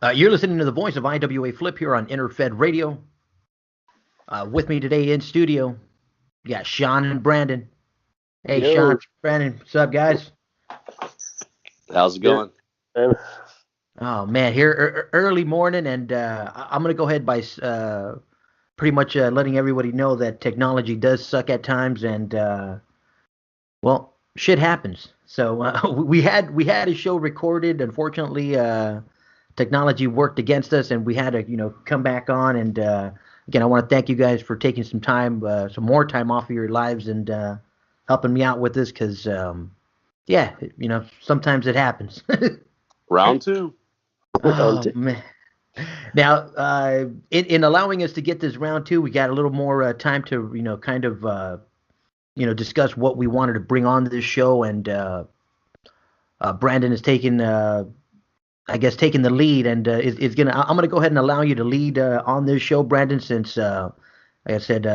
You're listening to the voice of IWA Flip here on Interfed Radio. With me today in studio, we got Shawn and Brandon. Hey, Yo. Shawn, Brandon, what's up, guys? How's it going? Oh, man, here early morning, and I'm going to go ahead by pretty much letting everybody know that technology does suck at times, and, well, shit happens. So we had a show recorded. Unfortunately, technology worked against us, and we had to, come back on. And again, I want to thank you guys for taking some more time off of your lives and helping me out with this, because, yeah, sometimes it happens. Round two. Oh, man. Now, in allowing us to get this round two, we got a little more time to, kind of, discuss what we wanted to bring on to this show. And Brandon has taken the lead, and I'm gonna go ahead and allow you to lead on this show, Brandon, since like I said,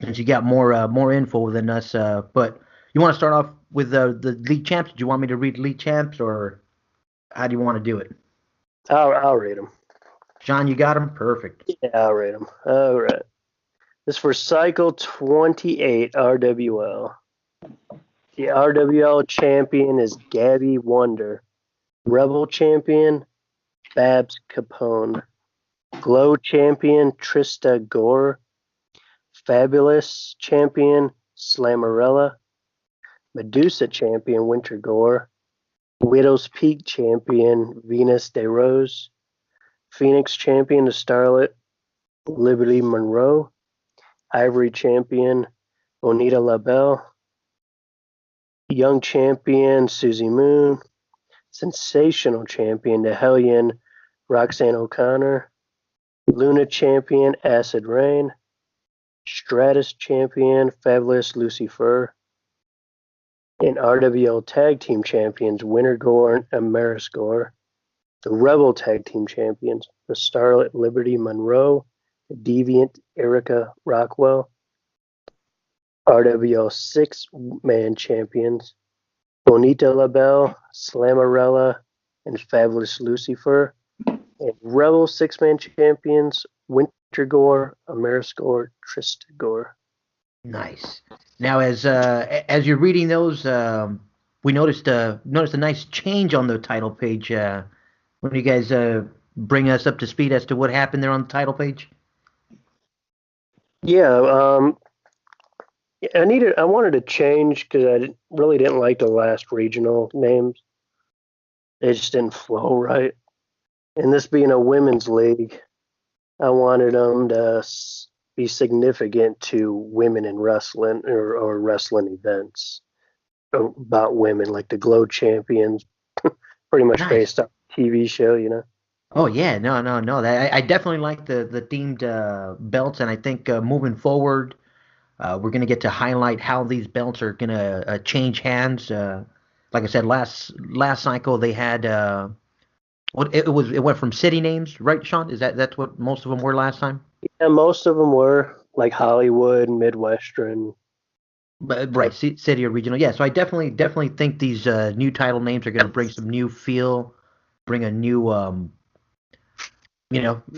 since you got more info than us. But you want to start off with the league champs? Do you want me to read league champs, or how do you want to do it? I'll read them. Shawn, you got them? Perfect. Yeah, I'll read them. All right. This is for Cycle 28 RWL. The RWL champion is Gabby Wonder. Rebel champion, Babs Capone. Glow champion, Trista Gore. Fabulous champion, Slammerella. Medusa champion, Winter Gore. Widow's Peak champion, Venus De Rose. Phoenix champion, the Starlet, Liberty Monroe. Ivory champion, Bonita LaBelle. Young champion, Susie Moon. Sensational champion, the Hellion, Roxanne O'Connor. Luna champion, Acid Rain. Stratus champion, Fabulous Lucy Fur. And RWL Tag Team Champions, Winter Gore and Amaris Gore. The Rebel Tag Team Champions, the Starlet Liberty Monroe, the Deviant Erica Rockwell. RWL 6-man Champions, Bonita LaBelle, Slammerella, and Fabulous Lucifer. And Rebel 6-man Champions, Winter Gore, Amaris Gore, Trista Gore. Nice. Now, as you're reading those, we noticed a nice change on the title page. When you guys bring us up to speed as to what happened there on the title page? Yeah, I wanted to change because I really didn't like the last regional names. They just didn't flow right. And this being a women's league, I wanted them to be significant to women in wrestling or wrestling events about women, like the Glow Champions, pretty much Nice. based on a TV show. Oh yeah, no. I definitely like the themed belts, and I think moving forward, we're gonna get to highlight how these belts are gonna change hands. Like I said, last cycle they had it went from city names, right, Shawn? That's what most of them were last time? Yeah, most of them were like Hollywood, Midwestern. But, right, city or regional. Yeah, so I definitely think these new title names are gonna bring some new feel, bring a new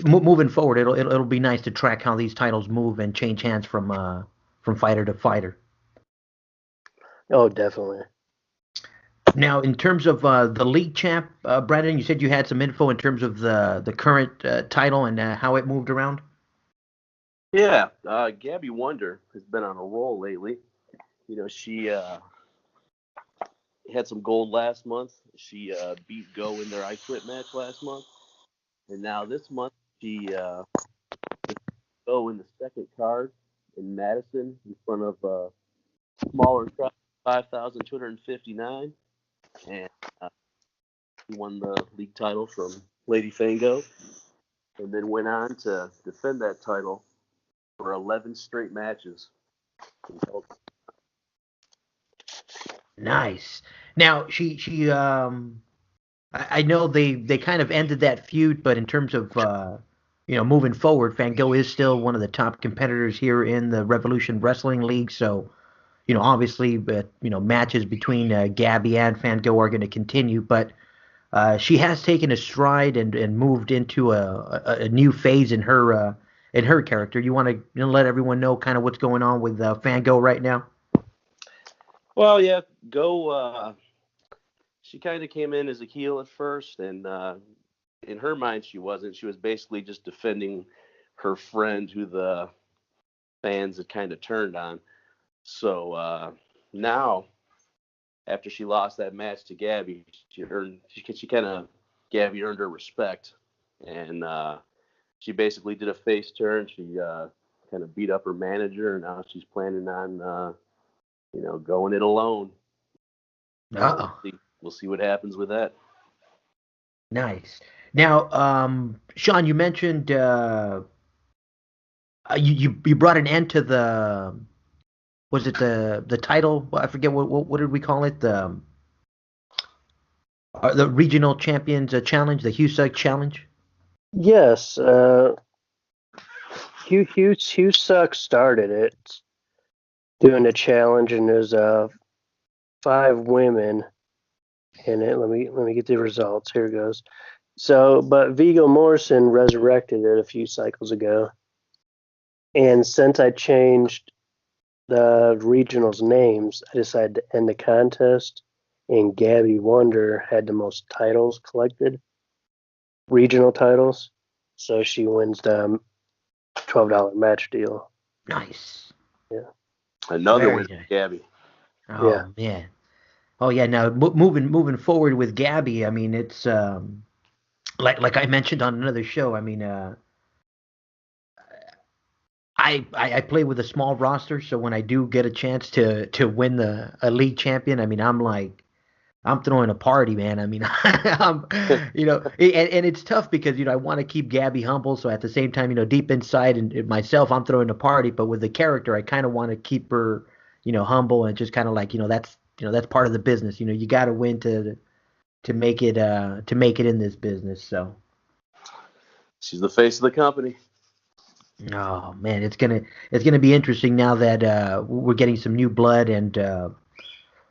moving forward, it'll be nice to track how these titles move and change hands from fighter to fighter. Oh, definitely. Now, in terms of the league champ, Brandon, you said you had some info in terms of the current title and how it moved around. Yeah, Gabby Wonder has been on a roll lately. She had some gold last month. She beat Go in their I Quit match last month. And now this month, she Go in the second card in Madison in front of a smaller crowd, 5,259. And she won the league title from Lady Fango. And then went on to defend that title for 11 straight matches. Nice. Now, she I know they kind of ended that feud, but in terms of moving forward, Fango is still one of the top competitors here in the Revolution Wrestling League. So, obviously, but matches between Gabby and Fango are going to continue. But she has taken a stride and moved into a new phase in her character. You want to let everyone know kind of what's going on with Fango right now? Well, yeah, Go. She kind of came in as a heel at first, and in her mind, she wasn't. She was basically just defending her friend, who the fans had kind of turned on. So now, after she lost that match to Gabby, she kind of Gabby earned her respect, and she basically did a face turn. She kind of beat up her manager, and now she's planning on going it alone. Uh-oh. We'll see what happens with that. Nice. Now, Shawn, you mentioned you brought an end to the was it the title? Well, I forget what did we call it? The regional champions challenge, the Husug challenge. Yes, Hugh Suck started it, doing a challenge, and there's 5 women in it. Let me get the results. Here it goes. So, but Vigo Morrison resurrected it a few cycles ago, and since I changed the regionals' names, I decided to end the contest, and Gabby Wonder had the most titles collected, regional titles, so she wins the $12 match deal. Nice. Yeah. Another win Very nice. for Gabby. Yeah. Oh man. Oh yeah. Now moving forward with Gabby, I mean it's like I mentioned on another show. I mean I play with a small roster, so when I do get a chance to win the a league champion, I mean I'm throwing a party, man. I mean, I'm, and it's tough because I want to keep Gabby humble. So at the same time, deep inside and myself, I'm throwing a party. But with the character, I kind of want to keep her, humble and just kind of like, that's part of the business. You got to win to make it in this business. So. She's the face of the company. Oh man, it's gonna be interesting now that we're getting some new blood and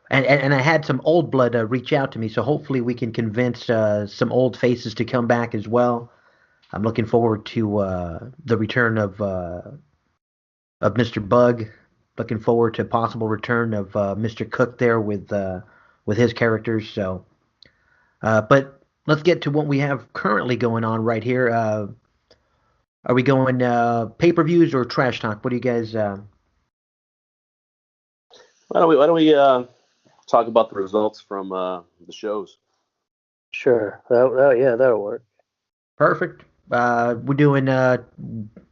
I had some old blood reach out to me, so hopefully we can convince some old faces to come back as well. I'm looking forward to the return of Mr. Bug. Looking forward to possible return of Mr. Cook there with his characters. So, but let's get to what we have currently going on right here. Are we going pay-per-views or trash talk? What do you guys? Why don't we talk about the results from the shows? Sure. Yeah, that'll work. Perfect. We're doing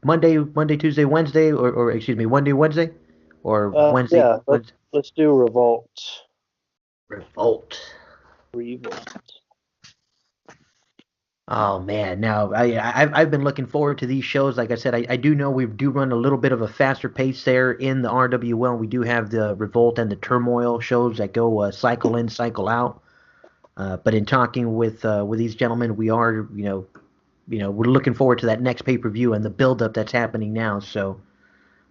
Monday, Tuesday, Wednesday, or excuse me, Monday, Wednesday, or Wednesday, Yeah, Wednesday. let's do Revolt. Revolt. Revolt. Oh man, now I've been looking forward to these shows. Like I said, I do know we do run a little bit of a faster pace there in the RWL. We do have the Revolt and the Turmoil shows that go cycle in, cycle out. But in talking with these gentlemen, we are we're looking forward to that next pay-per-view and the build-up that's happening now. So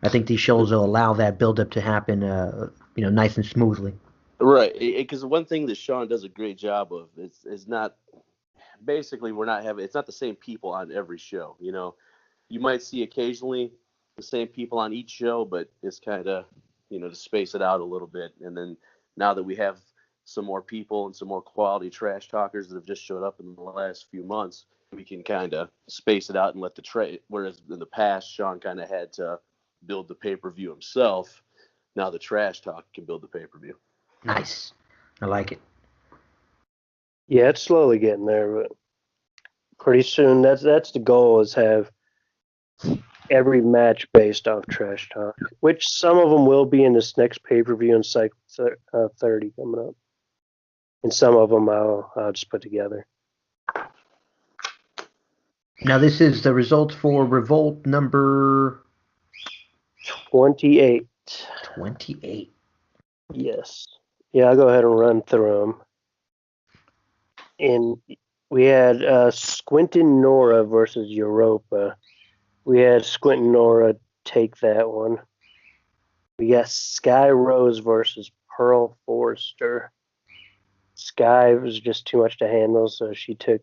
I think these shows will allow that build-up to happen, nice and smoothly. Right, because one thing that Shawn does a great job of is not basically we're not having it's not the same people on every show. You might see occasionally the same people on each show, but it's kind of to space it out a little bit. And then now that we have some more people and some more quality trash talkers that have just showed up in the last few months, we can kind of space it out and let whereas in the past Shawn kind of had to build the pay-per-view himself, now the trash talk can build the pay-per-view. Nice, I like it. Yeah, it's slowly getting there, but pretty soon that's the goal, is have every match based off trash talk, which some of them will be in this next pay-per-view in Cycle 30 coming up, and some of them I'll just put together. Now this is the results for Revolt number 28. 28. Yes. Yeah, I'll go ahead and run through them. And we had Squintin Nora versus Europa. We had Squintin Nora take that one. We got Sky Rose versus Pearl Forrester. Sky was just too much to handle, so she took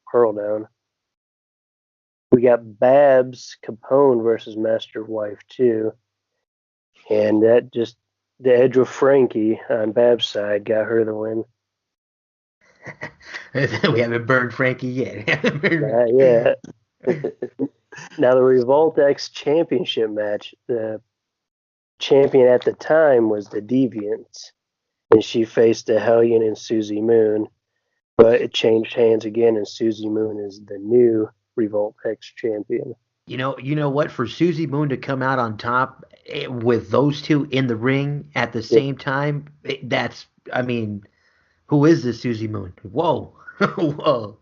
Pearl down. We got Babs Capone versus Master Wife 2. And that just, the edge of Frankie on Babs' side got her the win. We haven't burned Frankie yet. Yeah. Now the Revolt X championship match, the champion at the time was the Deviants, and she faced the Hellion and Susie Moon, but it changed hands again, and Susie Moon is the new Revolt X champion. You know what? For Susie Moon to come out on top with those two in the ring at the same time, I mean, who is this Susie Moon? Whoa, whoa.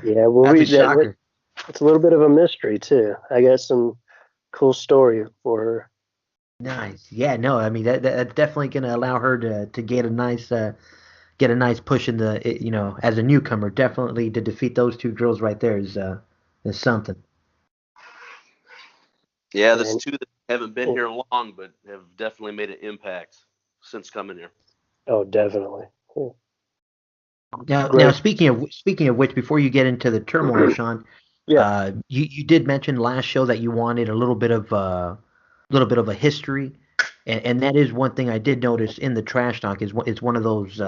Yeah, well, That's a shocker. It's a little bit of a mystery too. I got some cool story for her. Nice. Yeah, no, I mean that's definitely going to allow her to get a nice push in as a newcomer. Definitely to defeat those two girls right there is something. Yeah, there's two that haven't been here long, but have definitely made an impact since coming here. Oh, definitely. Cool. Now speaking of which, before you get into the turmoil, Shawn, you did mention last show that you wanted a little bit of a history, and that is one thing I did notice in the trash talk is one of those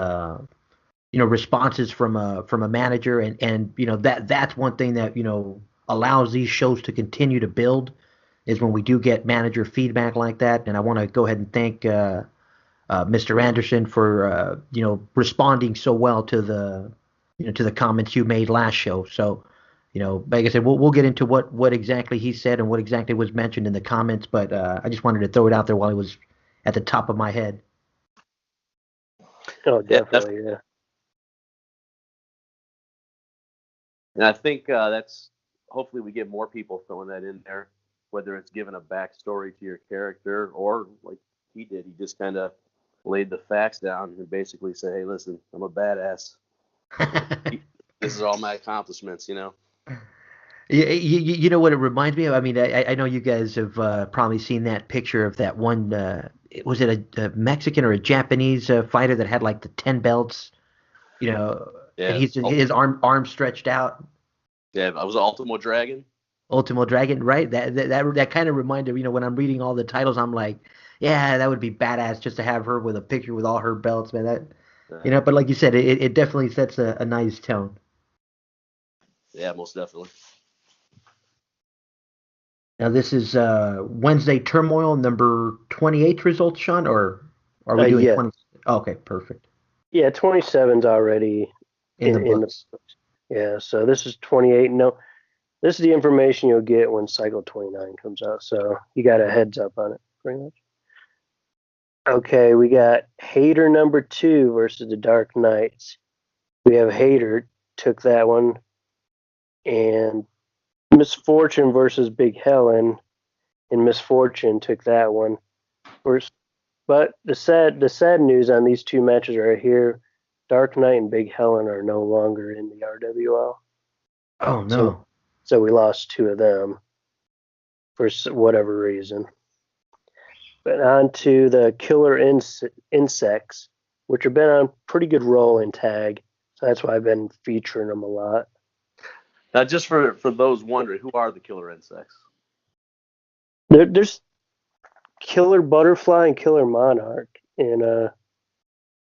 responses from a manager, and that's one thing that allows these shows to continue to build is when we do get manager feedback like that, and I want to go ahead and thank Mr. Anderson for responding so well to the comments you made last show. So, like I said, we'll get into what exactly he said and what exactly was mentioned in the comments, but I just wanted to throw it out there while it was at the top of my head. Oh, definitely, yeah. And I think that's hopefully we get more people throwing that in there, whether it's giving a backstory to your character or like he did, he just kind of laid the facts down and basically say, hey, listen, I'm a badass. This is all my accomplishments, You know what it reminds me of? I mean, I know you guys have probably seen that picture of that one. Was it a Mexican or a Japanese fighter that had like the 10 belts? And he's his arm stretched out. Yeah, I was Ultimo Dragon. Ultimo Dragon, right? That kind of reminded when I'm reading all the titles, I'm like, yeah, that would be badass just to have her with a picture with all her belts, man. But like you said, it definitely sets a nice tone. Yeah, most definitely. Now this is Wednesday Turmoil number 28 results, Shawn, or are we doing 20? Oh, okay, perfect. Yeah, 27's already in the books. Yeah, so this is 28. No, this is the information you'll get when Cycle 29 comes out. So you got a heads up on it, pretty much. Okay, we got Hater number 2 versus the Dark Knights. We have Hater took that one, and Misfortune versus Big Helen, and Misfortune took that one. But the sad news on these two matches right here, Dark Knight and Big Helen are no longer in the RWL. Oh no! So we lost 2 of them for whatever reason. But on to the Killer Insects, which have been on a pretty good roll in tag. So that's why I've been featuring them a lot. Now, just for those wondering, who are the Killer Insects? There's Killer Butterfly and Killer Monarch, and I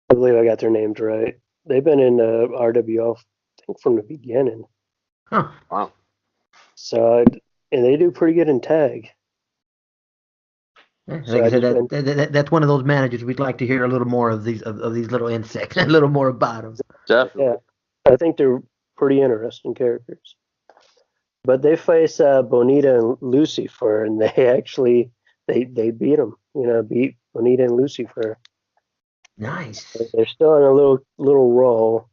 believe I got their names right. They've been in RWL, I think, from the beginning. Huh. Wow. So, and they do pretty good in tag. Like I said, that's one of those managers we'd like to hear a little more of these little insects, a little more about them. Definitely. Yeah, I think they're pretty interesting characters. But they face Bonita and Lucifer, and they actually they beat them. Beat Bonita and Lucifer. Nice. They're still on a little roll.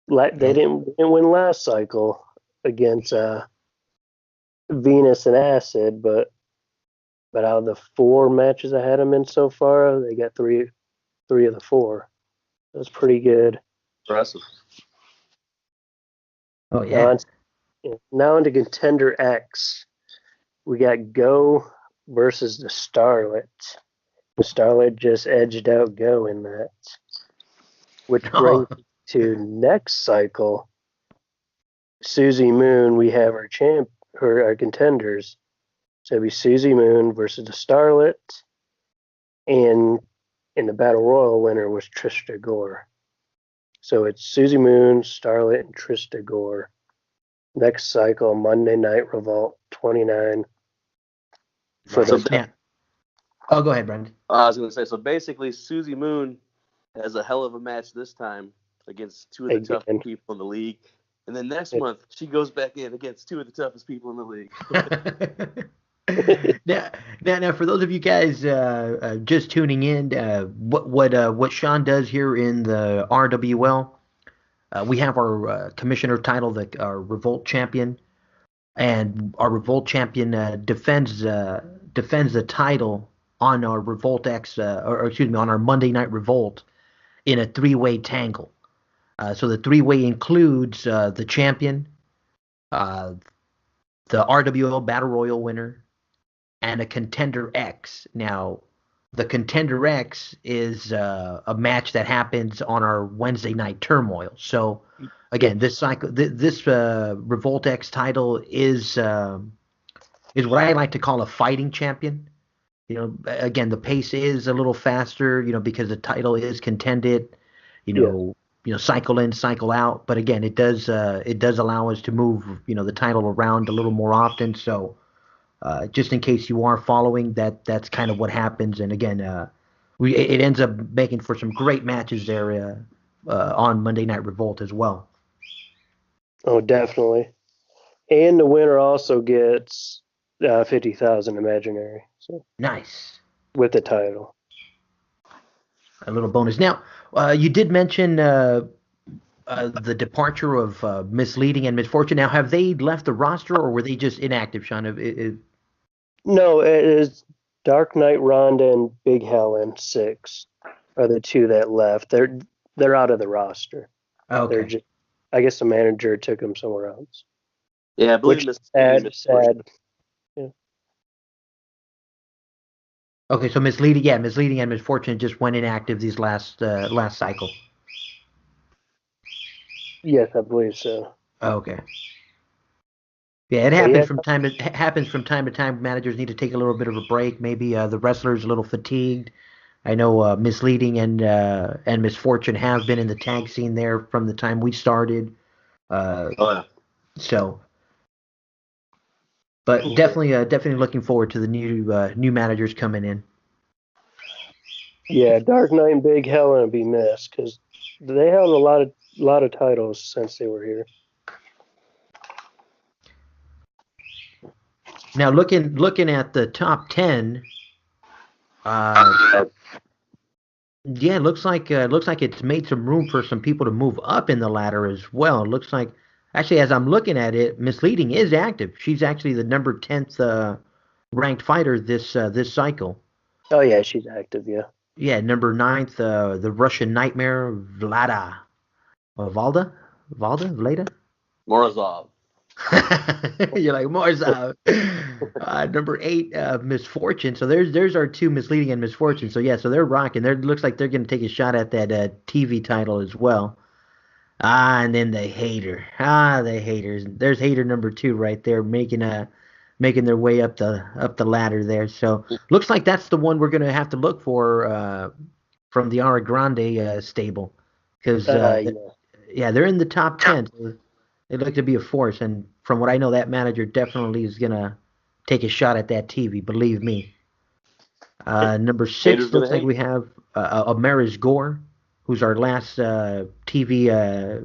They didn't win last cycle against Venus and Acid, but out of the 4 matches I had them in so far, they got 3 of the 4. That's pretty good. Impressive. Oh yeah. Now into Contender X, we got Go versus the Starlet. The Starlet just edged out Go in that. which brings Oh, to next cycle. Susie Moon, we have our contenders. So it'd be Susie Moon versus the Starlet, and in the Battle Royal winner was Trista Gore. So it's Susie Moon, Starlet, and Trista Gore. Next cycle, Monday Night Revolt 29. For right. the Now, oh, go ahead, Brendan. I was going to say, so basically, Susie Moon has a hell of a match this time against two of the again, toughest people in the league. And then next month, she goes back in against two of the toughest people in the league. Now, for those of you guys just tuning in, what Shawn does here in the RWL, we have our commissioner title, our Revolt champion, and our Revolt champion defends the title on our Revolt X, or excuse me, on our Monday Night Revolt in a three-way tangle. So the three-way includes the champion, uh, the RWL Battle Royal winner, and a Contender X. Now, the Contender X is a match that happens on our Wednesday Night Turmoil. So, again, this cycle, this Revolt X title is what I like to call a fighting champion. Again, the pace is a little faster, because the title is contended. You yeah. know, cycle in, cycle out. But again, it does allow us to move, the title around a little more often. So just in case you are following, that's kind of what happens. And again, it ends up making for some great matches there on Monday Night Revolt as well. Oh, definitely. And the winner also gets 50,000 imaginary. So Nice. with the title. A little bonus. Now, you did mention the departure of Misleading and Misfortune. Now, have they left the roster or were they just inactive, Shawn? No, it is Dark Knight Rhonda and Big Helen 6 are the two that left. They're out of the roster. They're Okay. just, I guess the manager took them somewhere else. Yeah, I believe Which sad. Yeah. Okay, so Misleading and Misfortune just went inactive these last cycle. Yes, I believe so. Okay. Yeah, it But happens yeah, from time to time. Managers need to take a little bit of a break. Maybe the wrestler's a little fatigued. I know Misleading and Misfortune have been in the tag scene there from the time we started. Oh, yeah. So, but definitely looking forward to the new managers coming in. yeah, Dark Knight and Big Helen would be missed because they held a lot of titles since they were here. Now looking at the top 10, yeah, it looks like it's made some room for some people to move up in the ladder as well. It looks like actually, as I'm looking at it, Misleading is active. She's actually the number 10th ranked fighter this cycle. Oh yeah, she's active. Yeah. Yeah, number 9th, the Russian Nightmare Vlada, Vlada. Morozov. You're like Morzov. Number 8, Misfortune. So there's our two, Misleading and Misfortune. So yeah, so they're rocking. There looks like they're going to take a shot at that TV title as well. And then the Hater. The Haters. There's Hater number 2 right there, making their way up the ladder there. So looks like that's the one we're going to have to look for from the Ara Grande stable, because yeah, they're in the top 10. So they look to be a force, and from what I know, that manager definitely is gonna take a shot at that TV. Believe me. Number 6 Haters looks gonna like hate. we have Amaris Gore, who's our last TV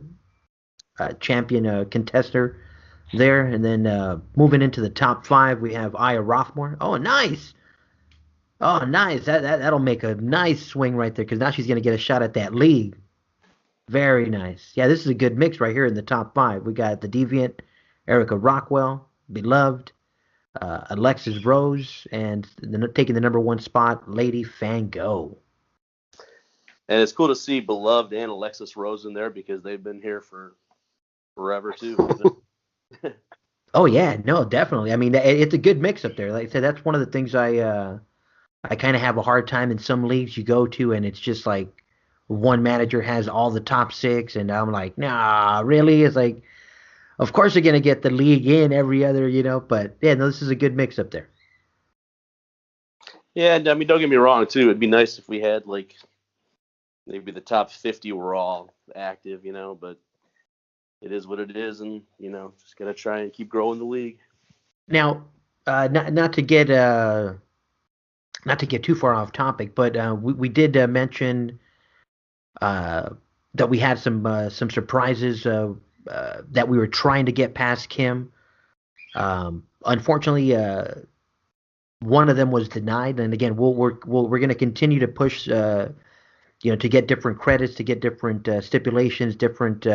champion contester there, and then moving into the top 5, we have Aya Rothmore. Oh, nice. Oh, nice. That'll make a nice swing right there, because now she's gonna get a shot at that league. Very nice. Yeah, this is a good mix right here in the top 5. We got the Deviant, Erica Rockwell, Beloved, Alexis Rose, and taking the number 1 spot, Lady Fango. And it's cool to see Beloved and Alexis Rose in there because they've been here for forever too. Oh yeah, no, definitely. I mean, it's a good mix up there. Like I said, that's one of the things I kind of have a hard time in some leagues you go to, and it's just like, one manager has all the top six, and I'm like, nah, really? It's like, of course you're gonna get the league in every other, but yeah, no, this is a good mix up there. Yeah, and I mean, don't get me wrong, too. It'd be nice if we had like maybe the top 50 were all active, but it is what it is, and just gotta try and keep growing the league. Now, not to get too far off topic, but we did mention uh, that we had some surprises that we were trying to get past Kim. Unfortunately, one of them was denied, and again, we're going to continue to push, to get different credits, to get different stipulations, different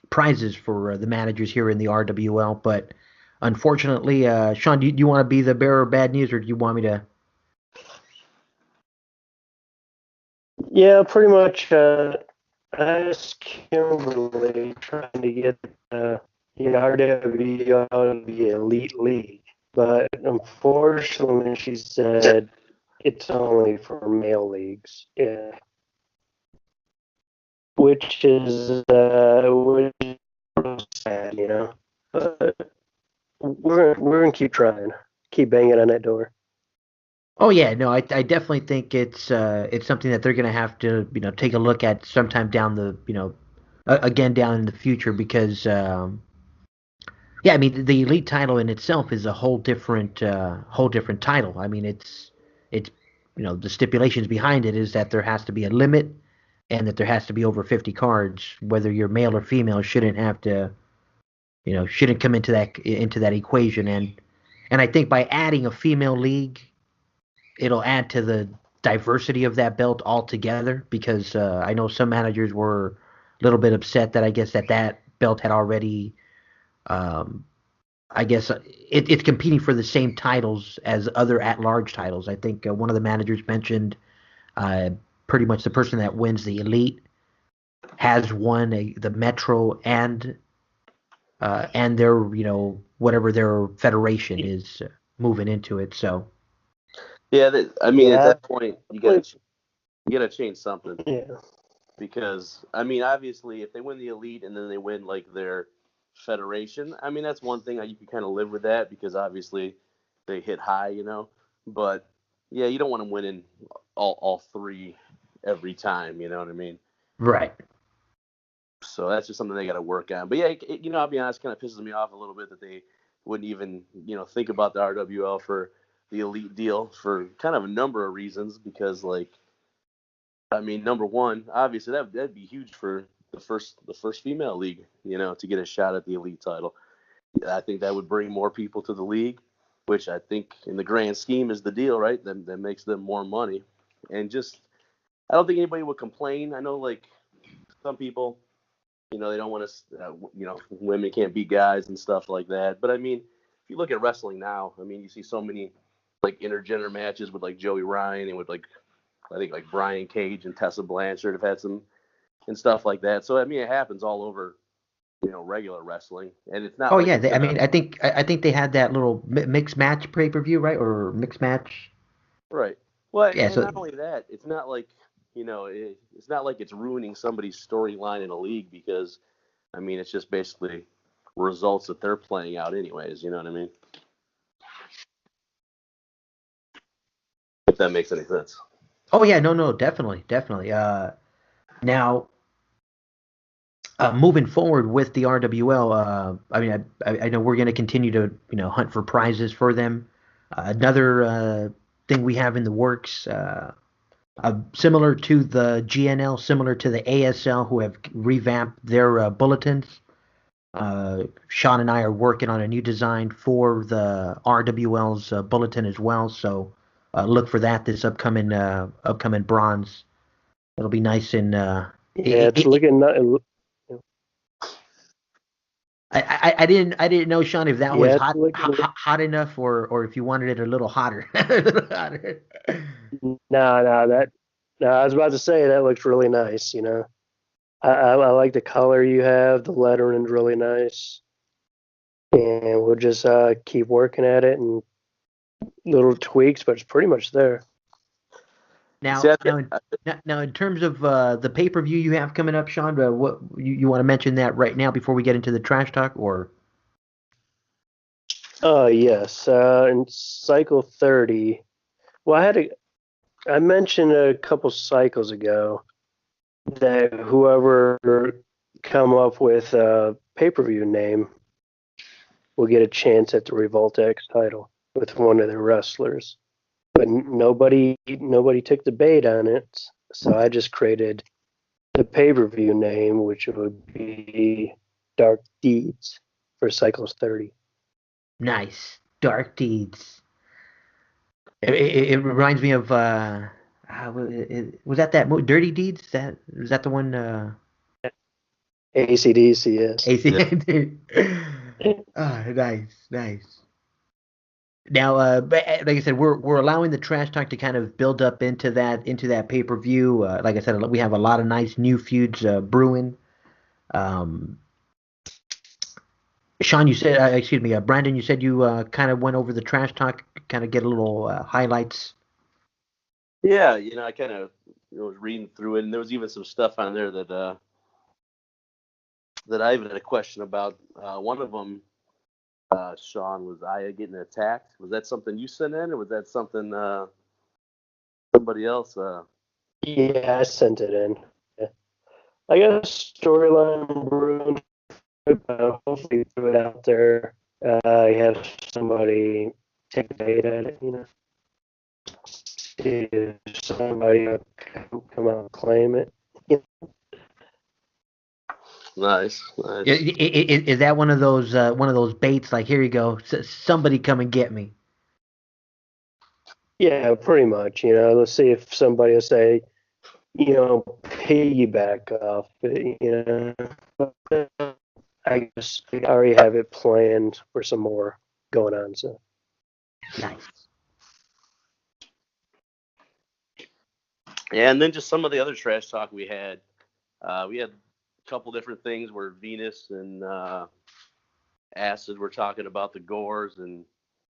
prizes for the managers here in the RWL. But unfortunately, Shawn, do you want to be the bearer of bad news, or do you want me to? Yeah, pretty much. I asked Kimberly trying to get RWL to be elite league, but unfortunately, she said it's only for male leagues. Yeah, which is sad. But we're gonna keep trying, keep banging on that door. Oh yeah, no, I definitely think it's something that they're going to have to take a look at sometime down the again down in the future because yeah, I mean the elite title in itself is a whole different title. I mean it's the stipulations behind it is that there has to be a limit and that there has to be over 50 cards. Whether you're male or female shouldn't have to shouldn't come into that equation, and I think by adding a female league it'll add to the diversity of that belt altogether because I know some managers were a little bit upset that I guess that belt had already um, I guess it's competing for the same titles as other at-large titles. I think one of the managers mentioned uh, pretty much the person that wins the elite has won the Metro and their whatever their federation is moving into it. So Yeah, I mean, at Yeah, that point, you gotta change something yeah. because I mean, obviously, if they win the elite and then they win like their federation, I mean, that's one thing that you can kind of live with that because obviously they hit high. But yeah, you don't want them winning all three every time. You know what I mean? right. So that's just something they got to work on. But yeah, I'll be honest, kind of pisses me off a little bit that they wouldn't even, think about the RWL for the elite deal for kind of a number of reasons. Because, like, I mean, number one, obviously that'd be huge for the first female league, to get a shot at the elite title. I think that would bring more people to the league, which I think in the grand scheme is the deal, right? That makes them more money, and just I don't think anybody would complain. I know, like, some people they don't want to, women can't beat guys and stuff like that. But I mean, if you look at wrestling now, I mean, you see so many like intergender matches with like Joey Ryan and with like I think like Brian Cage and Tessa Blanchard have had some and stuff like that. So I mean, it happens all over, regular wrestling, and it's not Oh like yeah, it's I gonna mean, I think they had that little mixed match pay per view, right, or mixed match. right. Well, Yeah, and so not only that, it's not like it's not like it's ruining somebody's storyline in a league because I mean, it's just basically results that they're playing out anyways. You know what I mean? If that makes any sense. oh yeah, no, definitely, definitely. Now moving forward with the RWL, I mean, I know we're going to continue to hunt for prizes for them. Another thing we have in the works, similar to the GNL, similar to the ASL, who have revamped their bulletins. Shawn and I are working on a new design for the RWL's bulletin as well, so look for that this upcoming bronze. It'll be nice and Yeah, it's looking I didn't know, Shawn, if that was yeah, it's looking. hot enough or if you wanted it a little hotter. No, that. No, I was about to say that looks really nice. I like the color you have. The lettering's really nice, and we'll just keep working at it and little tweaks, but it's pretty much there. Now, See, now, in terms of the pay-per-view you have coming up, Sean, what you want to mention that right now before we get into the trash talk, or? Yes. In cycle 30, well, I mentioned a couple cycles ago that whoever come up with a pay-per-view name will get a chance at the Revolt X title with one of their wrestlers. But nobody took the bait on it, so I just created the pay-per-view name, which would be Dark Deeds for cycles 30. Nice. Dark Deeds. It reminds me of was that movie Dirty Deeds? Was that the one? ACDC, yes. AC. Ah, nice, nice. Now, like I said, we're allowing the trash talk to kind of build up into that pay-per-view. Like I said, we have a lot of nice new feuds brewing. Um, Sean, you said, excuse me, Brandon, you said you kind of went over the trash talk, kind of get a little highlights. yeah, I kind of was reading through it, and there was even some stuff on there that I even had a question about. One of them, Shawn, was Aya getting attacked. Was that something you sent in, or was that something somebody else? Yeah, I sent it in. Yeah. I got a storyline brewing, hopefully threw it out there. I have somebody take a bait at it, see if somebody will come out and claim it. Nice, nice. Is that one of those baits? Like, here you go, somebody come and get me. Yeah, pretty much. Let's see if somebody will say, piggyback off it. I guess I already have it planned for some more going on. So Nice. Yeah, and then just some of the other trash talk we had. We had a couple different things where Venus and Acid were talking about the Gores, and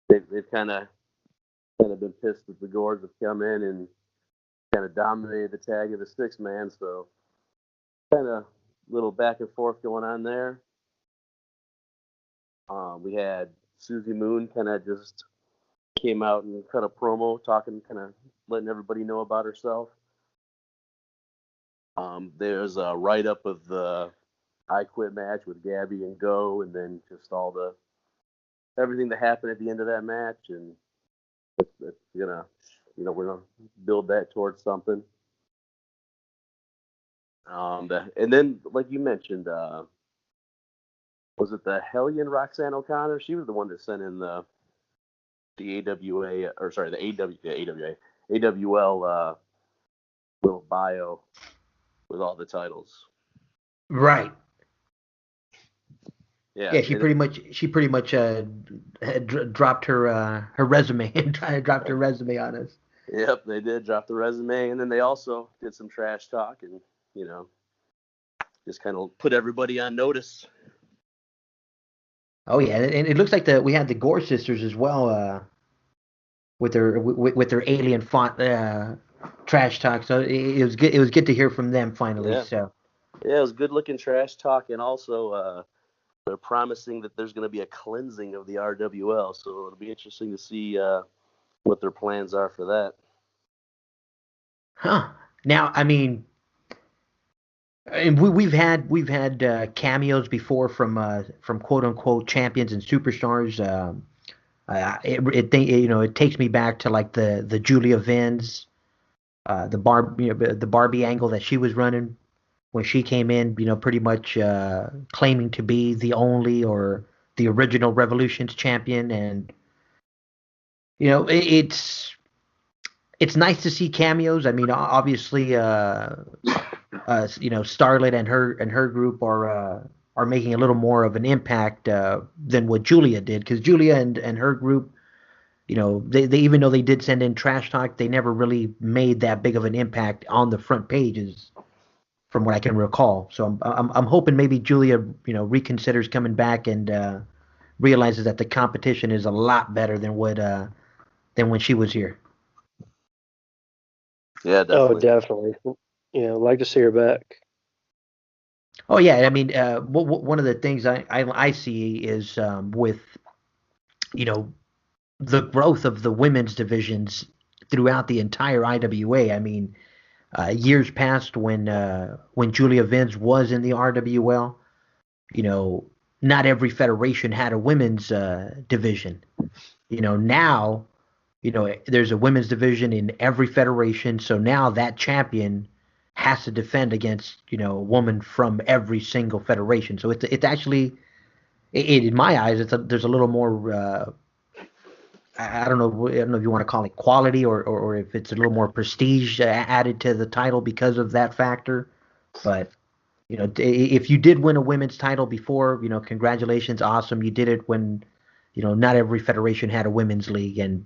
they've kind of been pissed that the Gores have come in and kind of dominated the tag of the six man. So kind of little back and forth going on there. We had Susie Moon kind of just came out and cut a promo talking, kind of letting everybody know about herself. There's a write up of the I Quit match with Gabby and Go, and then just all the everything that happened at the end of that match, and it's gonna, we're gonna build that towards something. And then, like you mentioned, was it the Hellion Roxanne O'Connor? She was the one that sent in the AWA, or sorry, the AWL little bio with all the titles. Right. Yeah, Yeah, she pretty much had dropped her resume and dropped her resume on us. yep, they did drop the resume, and then they also did some trash talk, and you know, just kind of put everybody on notice. Oh yeah, and it looks like we had the Gore sisters as well, with their alien font trash talk. So it was good. It was good to hear from them finally. Yeah, So yeah, it was good looking trash talk, and also they're promising that there's going to be a cleansing of the RWL, so it'll be interesting to see what their plans are for that. huh. Now, I mean, and we've had cameos before from quote unquote champions and superstars. It takes me back to like the Julia Vins, the Barbie angle that she was running when she came in. Pretty much claiming to be the only or the original Revolution's champion, and it's nice to see cameos. I mean, obviously, Starlet and her group are making a little more of an impact than what Julia did, because Julia and her group, they even though they did send in trash talk, they never really made that big of an impact on the front pages, from what I can recall. So I'm hoping maybe Julia, reconsiders coming back and realizes that the competition is a lot better than when she was here. Yeah, Oh, definitely. definitely. Yeah, I'd like to see her back. Oh yeah, I mean, one of the things I see is with you know the growth of the women's divisions throughout the entire IWA. I mean, years past when Julia Vince was in the RWL, you know, not every federation had a women's division. Now, there's a women's division in every federation. So now that champion has to defend against, a woman from every single federation. So it's actually, in my eyes, there's a little more. I don't know if you want to call it quality or if it's a little more prestige added to the title because of that factor. But if you did win a women's title before, congratulations, awesome. You did it when, not every federation had a women's league, and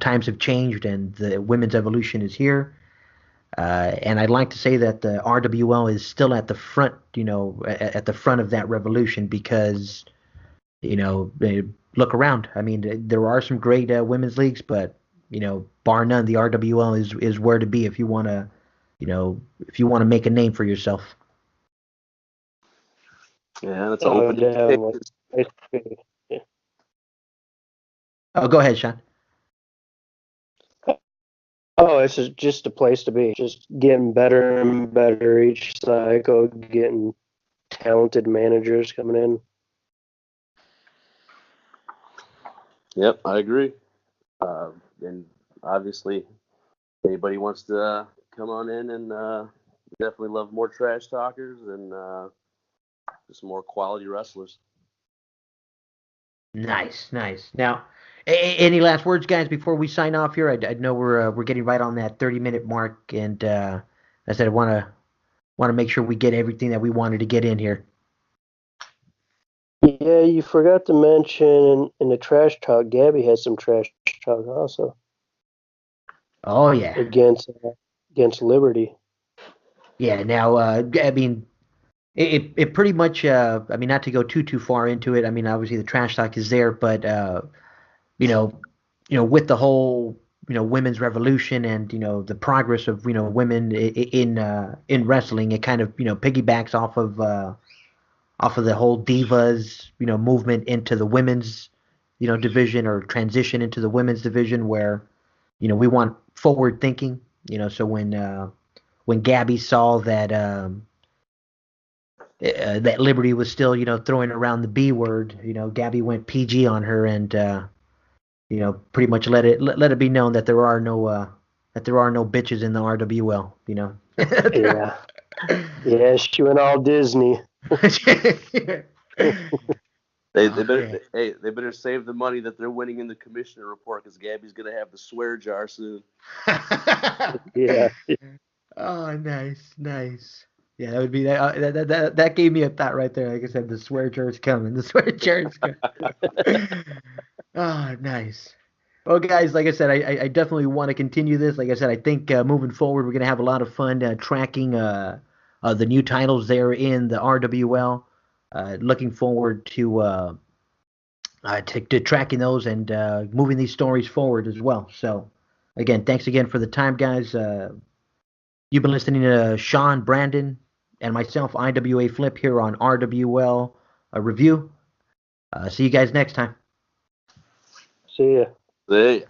times have changed, and the women's evolution is here. And I'd like to say that the RWL is still at the front, at the front of that revolution because, look around. I mean, there are some great women's leagues, but bar none, the RWL is where to be if you want to, if you want to make a name for yourself. Yeah, that's an Oh, open definitely. invitation. Yeah. Oh, go ahead, Shawn. Oh, this is just a place to be. Just getting better and better each cycle, getting talented managers coming in. Yep, I agree. And obviously, anybody wants to come on in and definitely love more trash talkers and just more quality wrestlers. Nice, nice. Now, any last words, guys, before we sign off here? I know we're getting right on that 30-minute mark, and I said I want to make sure we get everything that we wanted to get in here. Yeah, you forgot to mention in the trash talk, Gabby had some trash talk also Oh yeah, against Liberty. yeah. Now, I mean, it pretty much. I mean, not to go too far into it. I mean, obviously the trash talk is there, but you know, with the whole women's revolution and the progress of women in wrestling, it kind of piggybacks off of the whole divas movement into the women's division, or transition into the women's division, where we want forward thinking. So when Gabby saw that Liberty was still throwing around the B word, Gabby went PG on her, and pretty much let it be known that there are no bitches in the RWL. Yeah, yeah, she went all Disney. They Oh better man. they better save the money that they're winning in the commissioner report because Gabby's gonna have the swear jar soon. Yeah, Oh, nice, nice. Yeah, that would be that gave me a thought right there. Like I said, the swear jar's coming. The swear jar's coming. Oh, nice. Well, guys, like I said, I definitely want to continue this. Like I said, I think moving forward, we're gonna have a lot of fun tracking the new titles there in the RWL. Looking forward to tracking those and moving these stories forward as well. So, again, thanks again for the time, guys. You've been listening to Shawn, Brandon, and myself, IWA Flip, here on RWL Review. See you guys next time. see ya. They